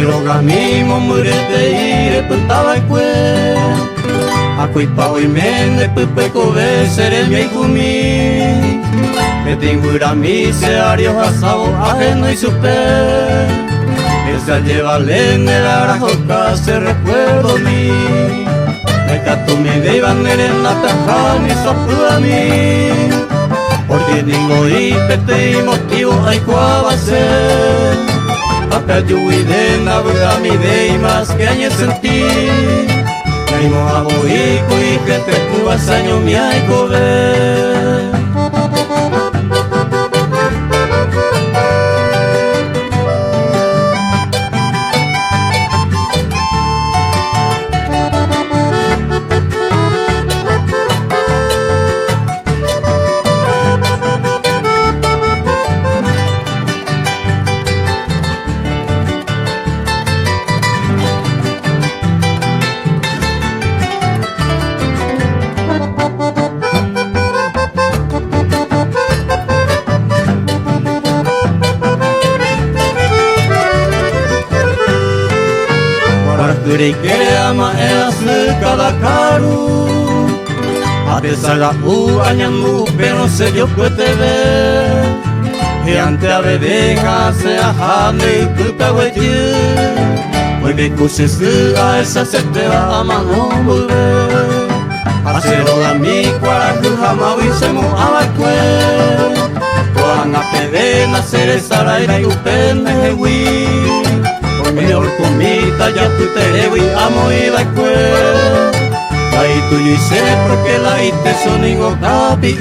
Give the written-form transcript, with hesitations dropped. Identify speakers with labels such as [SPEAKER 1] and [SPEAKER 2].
[SPEAKER 1] Rogami momurete ire putava kwe Akuipa oimene pupeko vesere miekumi Metingurami se ario hasao ajeno y supe Esa lleva lene la joka se recuerdo mi Mekatu mi deivan erena tajani soplami Porque ningo ipete y motivo aikuaba ser Apayui de nabuga mi dei más que añe sentí Naimo aboico y que te cubas año mi aiko ver Kurei kere ama easu cada karu Atesaga anyamu pero se yo puede ver Y ante abedeja se ahane kuka wetu Hoy me kusesu a esa se te va a mano volver Acero da mi cuaraju hamawi se mo abakwe Koan apede na sere saraira y upen mehewi Mejor comida ya tu terewi amo y la cue Ahí tú y sé porque la ite son ingotapi